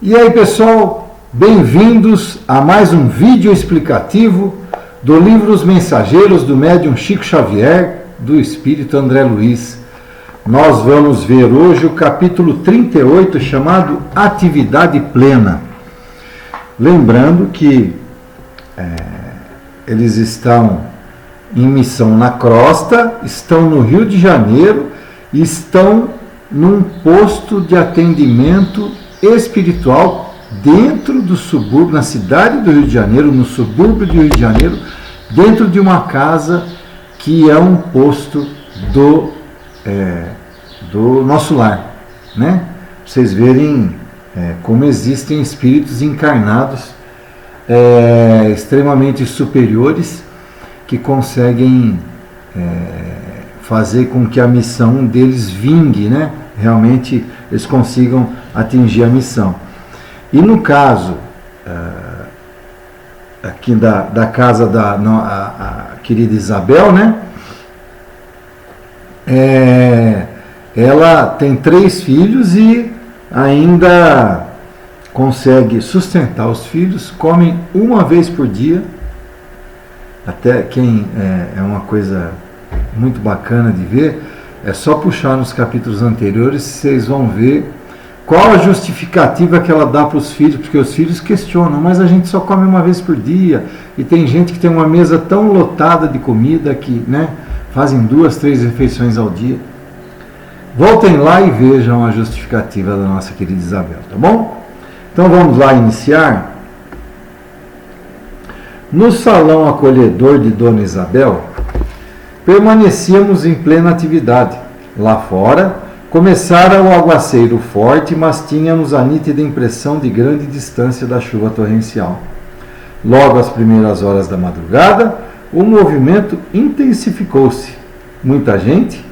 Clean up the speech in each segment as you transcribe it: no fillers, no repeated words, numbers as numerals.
E aí, pessoal, bem-vindos a mais um vídeo explicativo do livro Os Mensageiros do Médium Chico Xavier, do Espírito André Luiz. Nós vamos ver hoje o capítulo 38, chamado Atividade Plena. Lembrando que eles estão em missão na Crosta, estão no Rio de Janeiro e estão num posto de atendimento espiritual dentro do subúrbio, na cidade do Rio de Janeiro, no subúrbio do Rio de Janeiro, dentro de uma casa que é um posto do nosso lar, né? Pra vocês verem como existem espíritos encarnados extremamente superiores que conseguem fazer com que a missão deles vingue, né? Realmente eles consigam atingir a missão. E no caso aqui da casa a querida Isabel, né? Ela tem 3 filhos e ainda consegue sustentar os filhos, comem uma vez por dia. Até quem é uma coisa muito bacana de ver, é só puxar nos capítulos anteriores, vocês vão ver qual a justificativa que ela dá para os filhos, porque os filhos questionam, mas a gente só come uma vez por dia, e tem gente que tem uma mesa tão lotada de comida que, né, fazem 2, 3 refeições ao dia. Voltem lá e vejam a justificativa da nossa querida Isabel, tá bom? Então vamos lá iniciar. No salão acolhedor de Dona Isabel, permanecíamos em plena atividade. Lá fora, começara o aguaceiro forte, mas tínhamos a nítida impressão de grande distância da chuva torrencial. Logo às primeiras horas da madrugada, o movimento intensificou-se. Muita gente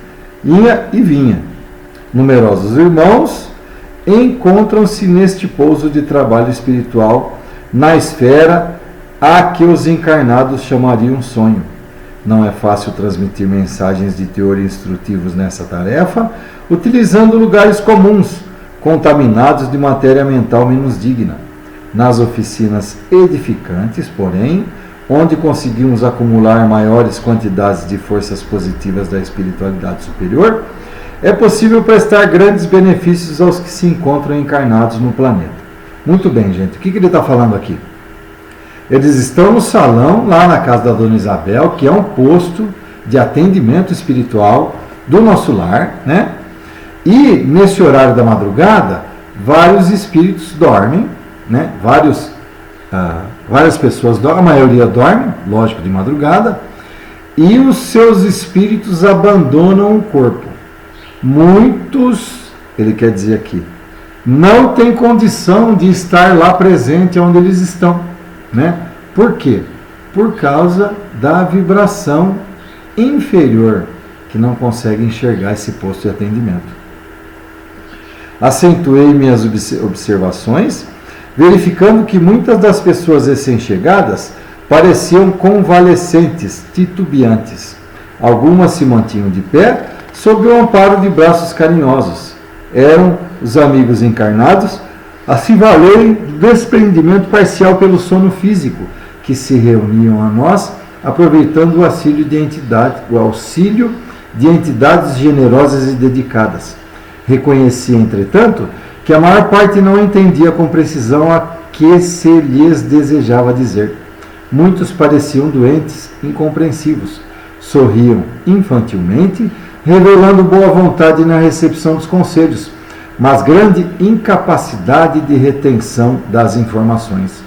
ia e vinha. Numerosos irmãos encontram-se neste pouso de trabalho espiritual, na esfera a que os encarnados chamariam sonho. Não é fácil transmitir mensagens de teor instrutivos nessa tarefa, utilizando lugares comuns, contaminados de matéria mental menos digna. Nas oficinas edificantes, porém, onde conseguimos acumular maiores quantidades de forças positivas da espiritualidade superior, é possível prestar grandes benefícios aos que se encontram encarnados no planeta. Muito bem, gente. O que ele está falando aqui? Eles estão no salão, lá na casa da Dona Isabel, que é um posto de atendimento espiritual do nosso lar, né? E nesse horário da madrugada, vários espíritos dormem, né? Várias pessoas dormem, a maioria dorme, lógico, de madrugada, e os seus espíritos abandonam o corpo. Muitos, ele quer dizer aqui, não têm condição de estar lá presente onde eles estão, né? Por quê? Por causa da vibração inferior, que não consegue enxergar esse posto de atendimento. Acentuei minhas observações, verificando que muitas das pessoas recém-chegadas pareciam convalescentes, titubeantes. Algumas se mantinham de pé, sob o amparo de braços carinhosos. Eram os amigos encarnados a se valerem do desprendimento parcial pelo sono físico, que se reuniam a nós, aproveitando o auxílio de entidades generosas e dedicadas. Reconheci, entretanto, que a maior parte não entendia com precisão a que se lhes desejava dizer. Muitos pareciam doentes, incompreensivos, sorriam infantilmente, revelando boa vontade na recepção dos conselhos, mas grande incapacidade de retenção das informações.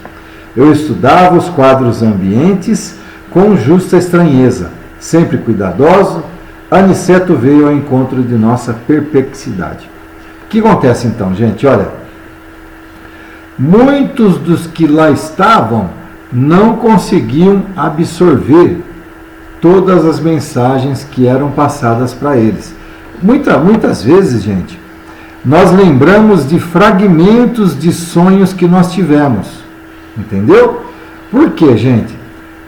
Eu estudava os quadros ambientes com justa estranheza, sempre cuidadoso. Aniceto veio ao encontro de nossa perplexidade. O que acontece então, gente? Olha, muitos dos que lá estavam não conseguiam absorver todas as mensagens que eram passadas para eles. Muitas vezes, gente, nós lembramos de fragmentos de sonhos que nós tivemos. Entendeu? Por quê, gente?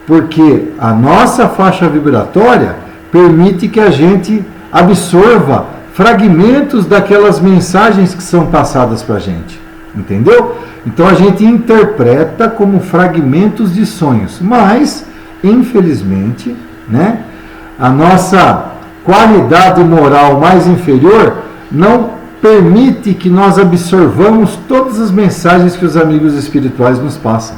Porque a nossa faixa vibratória permite que a gente absorva fragmentos daquelas mensagens que são passadas para a gente. Entendeu? Então a gente interpreta como fragmentos de sonhos, mas, infelizmente, né, a nossa qualidade moral mais inferior não permite que nós absorvamos todas as mensagens que os amigos espirituais nos passam.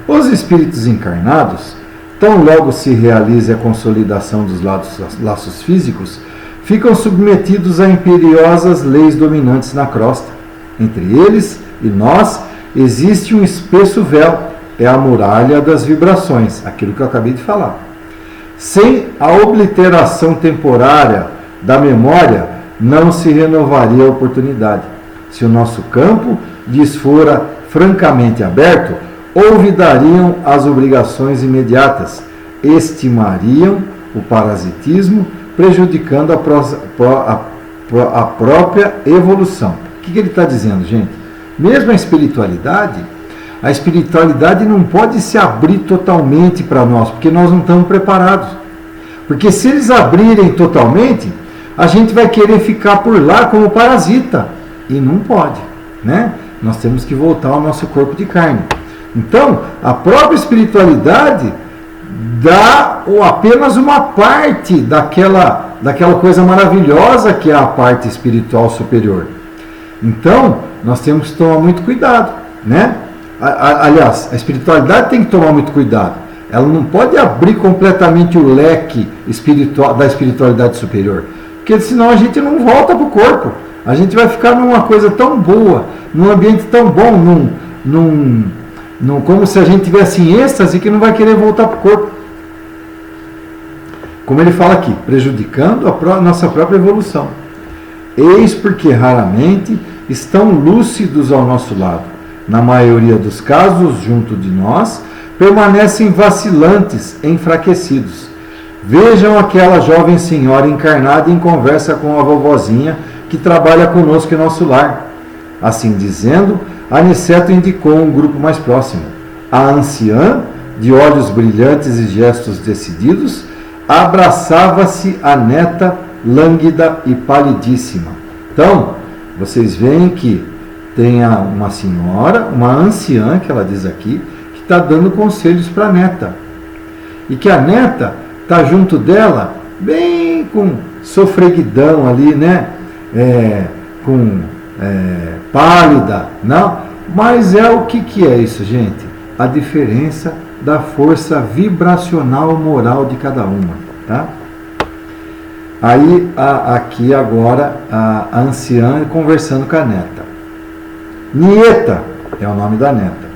Os espíritos encarnados, tão logo se realize a consolidação dos laços físicos, ficam submetidos a imperiosas leis dominantes na crosta. Entre eles e nós existe um espesso véu, é a muralha das vibrações, aquilo que eu acabei de falar. Sem a obliteração temporária da memória, não se renovaria a oportunidade. Se o nosso campo lhes fora francamente aberto, olvidariam as obrigações imediatas, estimariam o parasitismo, prejudicando a própria evolução. O que ele está dizendo, gente? Mesmo a espiritualidade não pode se abrir totalmente para nós, porque nós não estamos preparados. Porque se eles abrirem totalmente, a gente vai querer ficar por lá como parasita. E não pode, né? Nós temos que voltar ao nosso corpo de carne. Então, a própria espiritualidade dá apenas uma parte daquela coisa maravilhosa que é a parte espiritual superior. Então, nós temos que tomar muito cuidado, né? Aliás, a espiritualidade tem que tomar muito cuidado. Ela não pode abrir completamente o leque espiritual, da espiritualidade superior, porque senão a gente não volta para o corpo. A gente vai ficar numa coisa tão boa, num ambiente tão bom, como se a gente tivesse em êxtase, que não vai querer voltar para o corpo. Como ele fala aqui, prejudicando a nossa própria evolução. Eis porque raramente estão lúcidos ao nosso lado. Na maioria dos casos, junto de nós, permanecem vacilantes, enfraquecidos. Vejam aquela jovem senhora encarnada em conversa com a vovozinha que trabalha conosco em nosso lar. Assim dizendo, Aniceto indicou um grupo mais próximo. A anciã, de olhos brilhantes e gestos decididos, abraçava-se à neta lânguida e palidíssima. Então, vocês veem que tem uma senhora, uma anciã, que ela diz aqui, que está dando conselhos para a neta. E que a neta está junto dela, bem com sofreguidão ali, né? Pálida, não? Mas é o que é isso, gente? A diferença da força vibracional moral de cada uma, tá? Aí, aqui agora, a anciã conversando com a neta. Nieta é o nome da neta.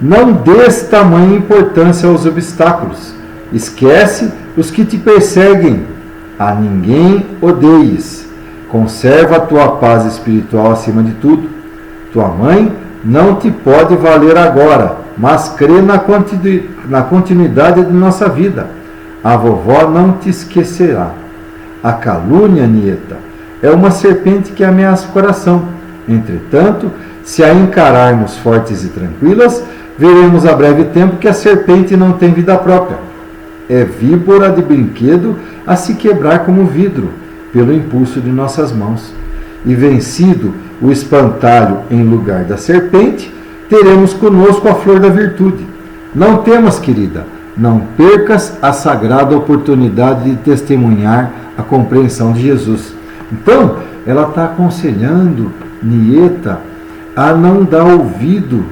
Não dês tamanha importância aos obstáculos. Esquece os que te perseguem. A ninguém odeies. Conserva a tua paz espiritual acima de tudo. Tua mãe não te pode valer agora, mas crê na continuidade de nossa vida. A vovó não te esquecerá. A calúnia, nieta, é uma serpente que ameaça o coração. Entretanto, se a encararmos fortes e tranquilas, veremos a breve tempo que a serpente não tem vida própria. É víbora de brinquedo a se quebrar como vidro, pelo impulso de nossas mãos. E vencido o espantalho em lugar da serpente, teremos conosco a flor da virtude. Não temas, querida, não percas a sagrada oportunidade de testemunhar a compreensão de Jesus. Então, ela está aconselhando Nieta a não dar ouvido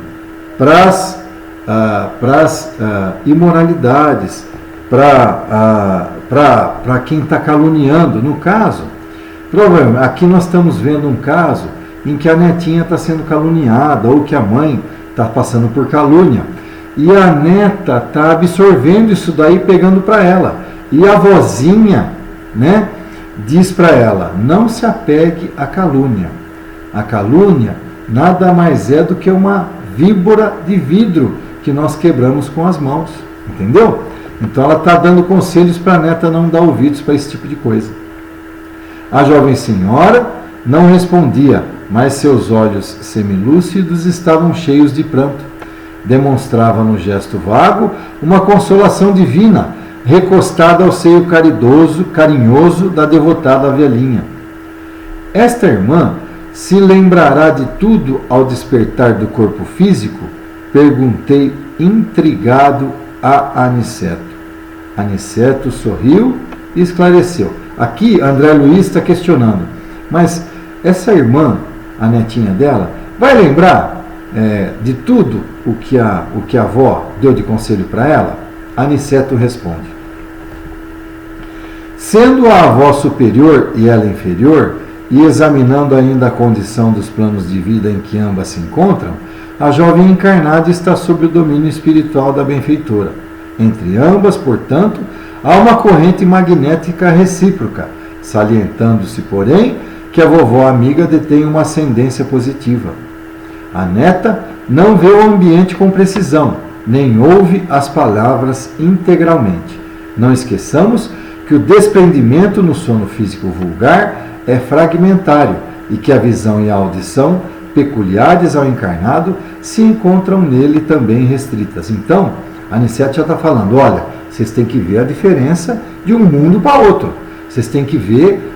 para as imoralidades, para quem está caluniando. No caso, aqui nós estamos vendo um caso em que a netinha está sendo caluniada, ou que a mãe está passando por calúnia, e a neta está absorvendo isso daí, pegando para ela. E a vozinha, né, diz para ela, não se apegue à calúnia. A calúnia nada mais é do que uma víbora de vidro que nós quebramos com as mãos, entendeu? Então ela está dando conselhos para a neta não dar ouvidos para esse tipo de coisa. A jovem senhora não respondia, mas seus olhos semilúcidos estavam cheios de pranto. Demonstrava no gesto vago uma consolação divina, recostada ao seio carinhoso da devotada velhinha. Esta irmã se lembrará de tudo ao despertar do corpo físico? Perguntei intrigado a Aniceto. Aniceto sorriu e esclareceu. Aqui André Luiz está questionando, mas essa irmã, a netinha dela, vai lembrar de tudo o que a avó deu de conselho para ela? Aniceto responde: sendo a avó superior e ela inferior, e examinando ainda a condição dos planos de vida em que ambas se encontram, a jovem encarnada está sob o domínio espiritual da benfeitora. Entre ambas, portanto, há uma corrente magnética recíproca, salientando-se, porém, que a vovó amiga detém uma ascendência positiva. A neta não vê o ambiente com precisão, nem ouve as palavras integralmente. Não esqueçamos que o desprendimento no sono físico vulgar é fragmentário e que a visão e a audição, peculiares ao encarnado, se encontram nele também restritas. Então, a Aniceto já está falando, olha, vocês têm que ver a diferença de um mundo para outro. Vocês têm que ver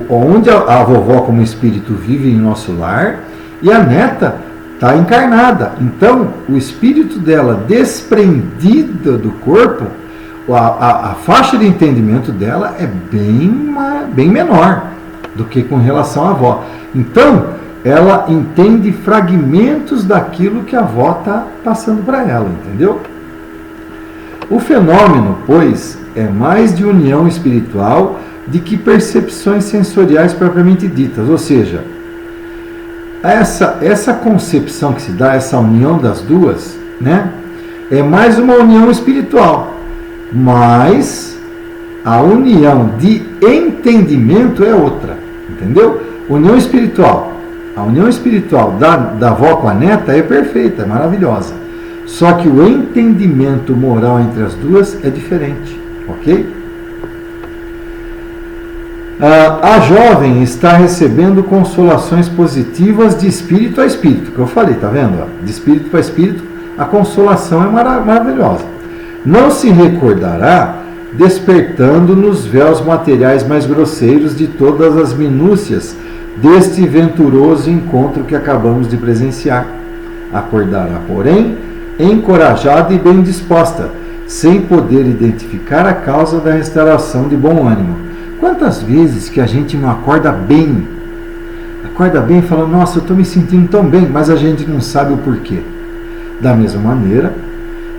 onde a vovó como espírito vive em nosso lar e a neta está encarnada. Então, o espírito dela desprendida do corpo, a faixa de entendimento dela é bem menor do que com relação à avó. Então, ela entende fragmentos daquilo que a avó está passando para ela, entendeu? O fenômeno, pois, é mais de união espiritual do que percepções sensoriais propriamente ditas. Ou seja, essa concepção que se dá, essa união das duas, né, é mais uma união espiritual. Mas a união de entendimento é outra, entendeu? União espiritual. A união espiritual da avó com a neta é perfeita, é maravilhosa. Só que o entendimento moral entre as duas é diferente, ok? A jovem está recebendo consolações positivas de espírito a espírito, que eu falei, tá vendo? De espírito para espírito, a consolação é maravilhosa. Não se recordará despertando nos véus materiais mais grosseiros de todas as minúcias deste venturoso encontro que acabamos de presenciar. Acordará, porém, encorajada e bem disposta, sem poder identificar a causa da restauração de bom ânimo. Quantas vezes que a gente não acorda bem e fala, nossa, eu estou me sentindo tão bem, mas a gente não sabe o porquê. Da mesma maneira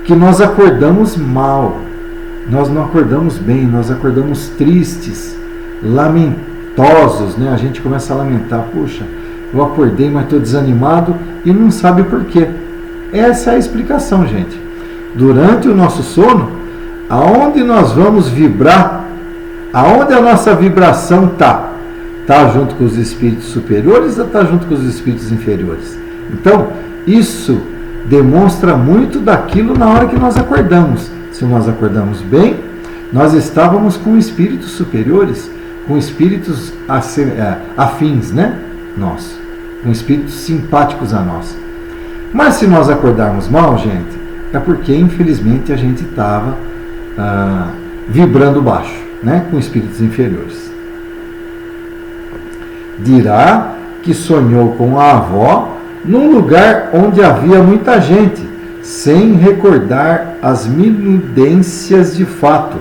que nós acordamos mal, nós não acordamos bem, nós acordamos tristes, lamentosos, né? A gente começa a lamentar, puxa, eu acordei, mas estou desanimado e não sabe por quê. Essa é a explicação, gente. Durante o nosso sono, aonde nós vamos vibrar, aonde a nossa vibração está? Está junto com os espíritos superiores ou está junto com os espíritos inferiores? Então, isso demonstra muito daquilo na hora que nós acordamos. Se nós acordamos bem, nós estávamos com espíritos superiores, com espíritos afins, né? Nós, com espíritos simpáticos a nós. Mas se nós acordarmos mal, gente, é porque infelizmente a gente estava vibrando baixo, né? Com espíritos inferiores. Dirá que sonhou com a avó num lugar onde havia muita gente, sem recordar as minudências de fato,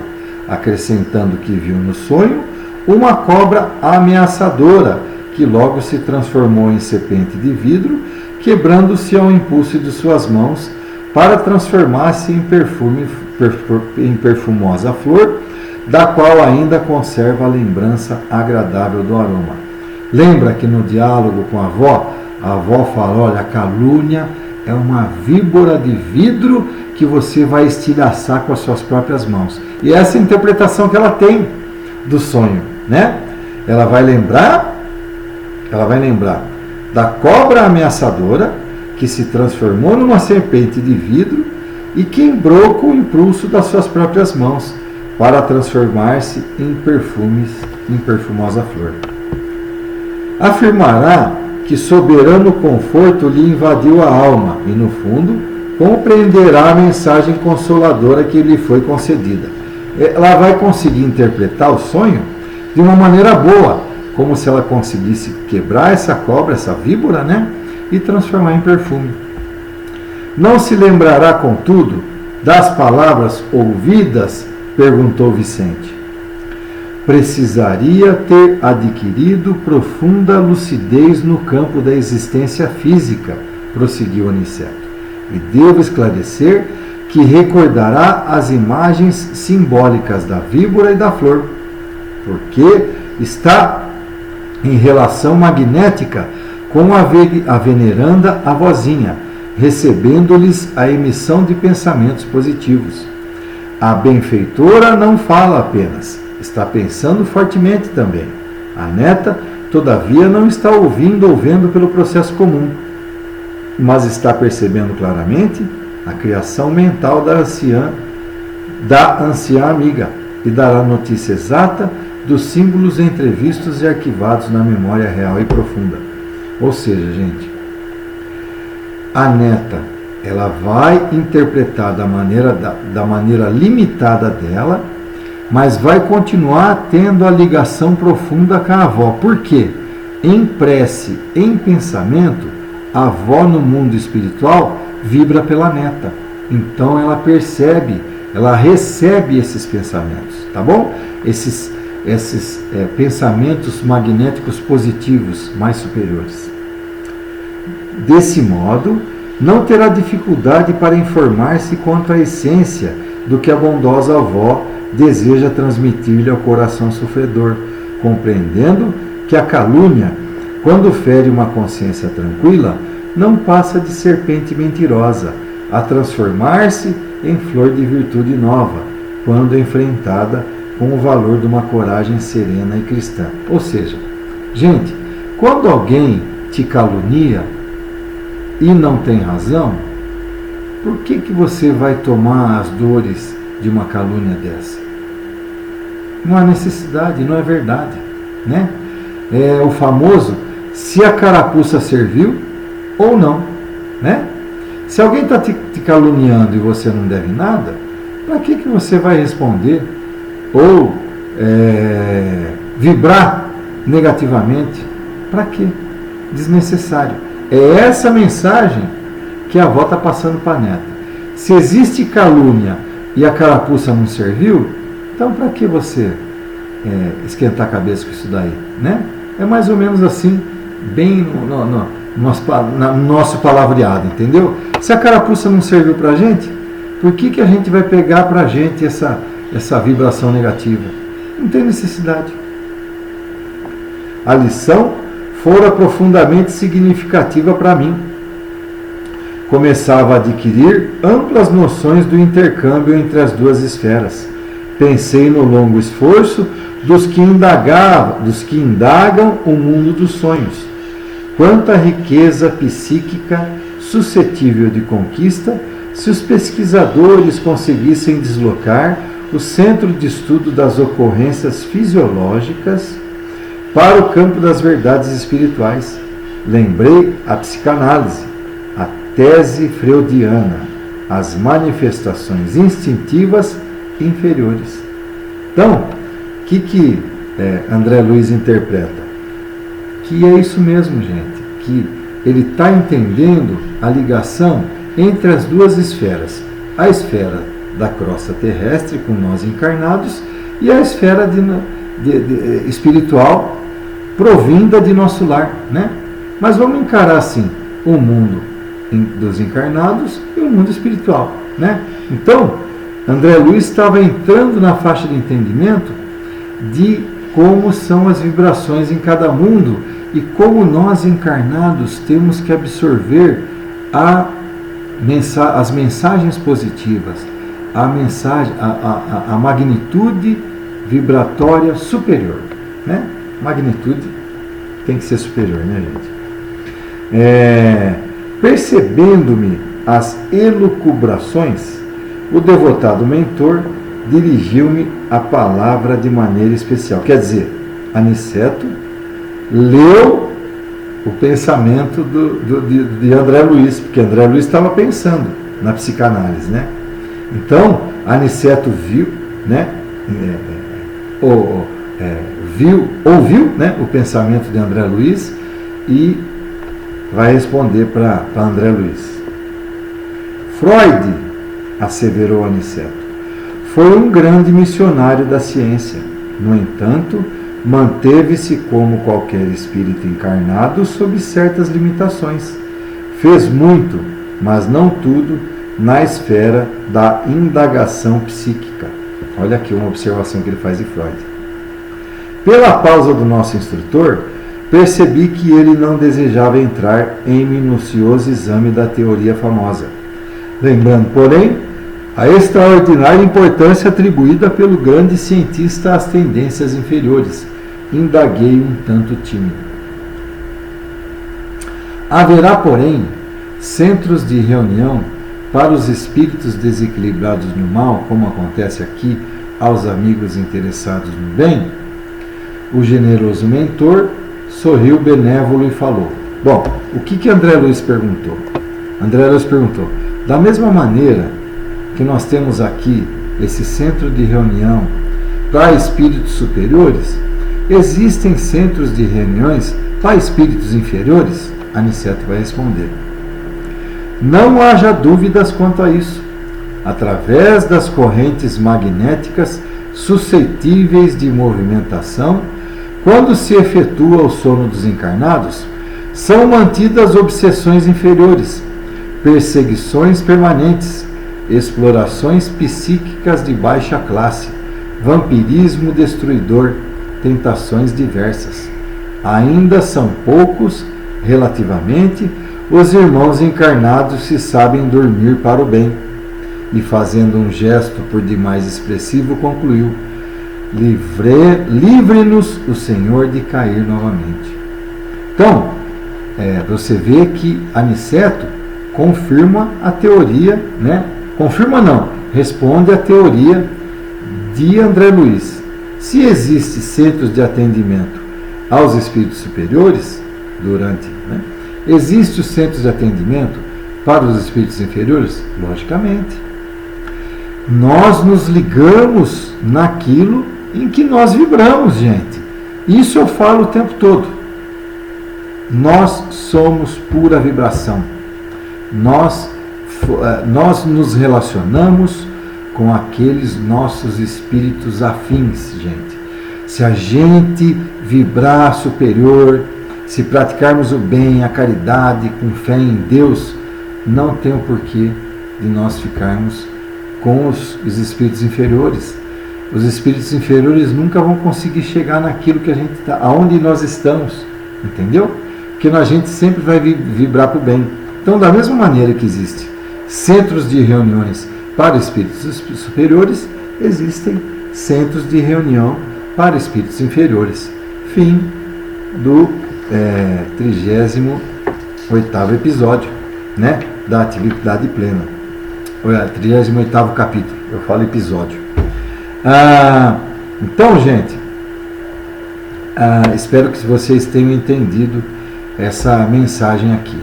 acrescentando que viu no sonho uma cobra ameaçadora, que logo se transformou em serpente de vidro, quebrando-se ao impulso de suas mãos, para transformar-se em perfumosa flor, da qual ainda conserva a lembrança agradável do aroma. Lembra que no diálogo com a avó fala, olha, a calúnia é uma víbora de vidro que você vai estilhaçar com as suas próprias mãos. E essa é a interpretação que ela tem do sonho, né? Ela vai lembrar da cobra ameaçadora que se transformou numa serpente de vidro e quebrou com o impulso das suas próprias mãos para transformar-se em perfumosa flor. Afirmará que soberano conforto lhe invadiu a alma e, no fundo, compreenderá a mensagem consoladora que lhe foi concedida. Ela vai conseguir interpretar o sonho de uma maneira boa, como se ela conseguisse quebrar essa cobra, essa víbora, né? E transformar em perfume. Não se lembrará, contudo, das palavras ouvidas? Perguntou Vicente. Precisaria ter adquirido profunda lucidez no campo da existência física, prosseguiu Aniceto. E devo esclarecer que recordará as imagens simbólicas da víbora e da flor, porque está em relação magnética com a veneranda avózinha, recebendo-lhes a emissão de pensamentos positivos. A benfeitora não fala apenas, está pensando fortemente também. A neta, todavia, não está ouvindo ou vendo pelo processo comum, mas está percebendo claramente a criação mental da anciã amiga e dará notícia exata dos símbolos entrevistos e arquivados na memória real e profunda. Ou seja, gente, a neta, ela vai interpretar da maneira limitada dela, mas vai continuar tendo a ligação profunda com a avó. Por quê? Em prece, em pensamento, a avó no mundo espiritual vibra pela neta. Então ela percebe, ela recebe esses pensamentos, tá bom? Esses pensamentos magnéticos positivos mais superiores. Desse modo, não terá dificuldade para informar-se quanto à essência do que a bondosa avó deseja transmitir-lhe ao coração sofredor, compreendendo que a calúnia, quando fere uma consciência tranquila, não passa de serpente mentirosa, a transformar-se em flor de virtude nova, quando enfrentada com o valor de uma coragem serena e cristã. Ou seja, gente, quando alguém te calunia e não tem razão, por que você vai tomar as dores de uma calúnia dessa? Não há necessidade, não é verdade, né? É o famoso, se a carapuça serviu ou não, né? Se alguém está te caluniando e você não deve nada, para que você vai responder ou vibrar negativamente? Para quê? Desnecessário. É essa mensagem que a avó está passando para a neta. Se existe calúnia e a carapuça não serviu, então para que você esquentar a cabeça com isso daí, né? É mais ou menos assim, bem no nosso palavreado, entendeu? Se a carapuça não serviu para a gente, por que a gente vai pegar para a gente essa vibração negativa? Não tem necessidade. A lição fora profundamente significativa para mim. Começava a adquirir amplas noções do intercâmbio entre as duas esferas. Pensei no longo esforço dos que indagam o mundo dos sonhos. Quanta riqueza psíquica suscetível de conquista se os pesquisadores conseguissem deslocar o centro de estudo das ocorrências fisiológicas para o campo das verdades espirituais. Lembrei a psicanálise, a tese freudiana, as manifestações instintivas inferiores. Então, o que André Luiz interpreta? Que é isso mesmo, gente, que ele está entendendo a ligação entre as duas esferas, a esfera da crosta terrestre com nós encarnados e a esfera espiritual provinda de nosso lar, né? Mas vamos encarar assim o mundo dos encarnados e o mundo espiritual, né? Então, André Luiz estava entrando na faixa de entendimento de como são as vibrações em cada mundo e como nós encarnados temos que absorver as mensagens positivas, a magnitude vibratória superior, né? Magnitude tem que ser superior, né, gente? Percebendo-me as elucubrações, o devotado mentor dirigiu-me a palavra de maneira especial. Quer dizer, Aniceto leu o pensamento de André Luiz, porque André Luiz estava pensando na psicanálise, né? Então, Aniceto viu, né? ouviu, né, o pensamento de André Luiz e vai responder para André Luiz. Freud, asseverou Aniceto, foi um grande missionário da ciência. No entanto, manteve-se como qualquer espírito encarnado sob certas limitações. Fez muito, mas não tudo, na esfera da indagação psíquica. Olha aqui uma observação que ele faz de Freud. Pela pausa do nosso instrutor, percebi que ele não desejava entrar em minucioso exame da teoria famosa. Lembrando, porém, a extraordinária importância atribuída pelo grande cientista às tendências inferiores. Indaguei um tanto tímido. Haverá, porém, centros de reunião para os espíritos desequilibrados no mal, como acontece aqui aos amigos interessados no bem? O generoso mentor sorriu benévolo e falou. Bom, o que André Luiz perguntou? André Luiz perguntou, da mesma maneira que nós temos aqui esse centro de reunião para espíritos superiores, existem centros de reuniões para espíritos inferiores? Aniceto vai responder. Não haja dúvidas quanto a isso. Através das correntes magnéticas suscetíveis de movimentação, quando se efetua o sono dos encarnados, são mantidas obsessões inferiores, perseguições permanentes, explorações psíquicas de baixa classe, vampirismo destruidor, tentações diversas. Ainda são poucos, relativamente, os irmãos encarnados se sabem dormir para o bem. E fazendo um gesto por demais expressivo, concluiu, livre-nos o Senhor de cair novamente. Então, você vê que Aniceto confirma a teoria, né? Confirma não, responde a teoria de André Luiz. Se existem centros de atendimento aos espíritos superiores, existem os centros de atendimento para os espíritos inferiores? Logicamente. Nós nos ligamos naquilo em que nós vibramos, gente. Isso eu falo o tempo todo. Nós somos pura vibração. Nós nos relacionamos com aqueles nossos espíritos afins, gente. Se a gente vibrar superior, se praticarmos o bem, a caridade, com fé em Deus, não tem o porquê de nós ficarmos com os espíritos inferiores. Os espíritos inferiores nunca vão conseguir chegar naquilo que a gente está, aonde nós estamos, entendeu? Porque a gente sempre vai vibrar para o bem. Então, da mesma maneira que existe centros de reuniões para espíritos superiores, existem centros de reunião para espíritos inferiores. Fim do 38º episódio, né, da atividade plena. 38º capítulo, eu falo episódio. Então, gente, espero que vocês tenham entendido essa mensagem aqui.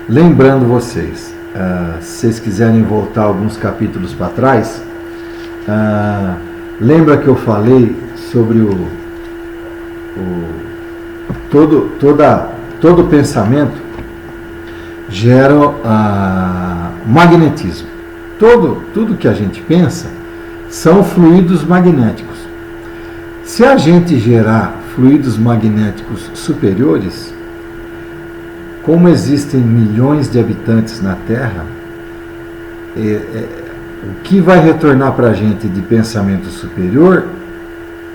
Lembrando vocês, se vocês quiserem voltar alguns capítulos para trás, lembra que eu falei sobre todo pensamento gera magnetismo. Tudo que a gente pensa são fluidos magnéticos. Se a gente gerar fluidos magnéticos superiores, como existem milhões de habitantes na Terra, o que vai retornar para a gente de pensamento superior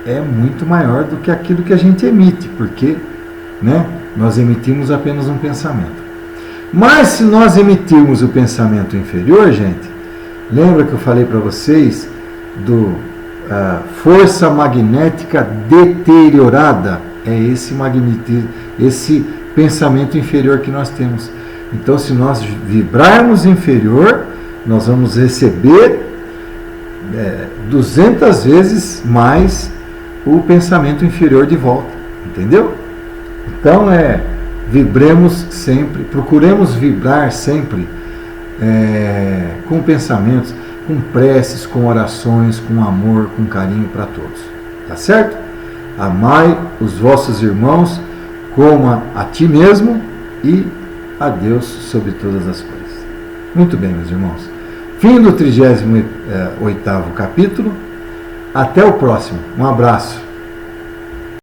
é muito maior do que aquilo que a gente emite, porque, né, nós emitimos apenas um pensamento. Mas se nós emitirmos o pensamento inferior, gente, lembra que eu falei para vocês do força magnética deteriorada? É esse pensamento inferior que nós temos. Então, se nós vibrarmos inferior, nós vamos receber 200 vezes mais o pensamento inferior de volta, entendeu? Então, vibremos sempre, procuremos vibrar sempre com pensamentos, com preces, com orações, com amor, com carinho para todos, tá certo? Amai os vossos irmãos como a ti mesmo e a Deus sobre todas as coisas. Muito bem, meus irmãos. Fim do 38º capítulo. Até o próximo. Um abraço.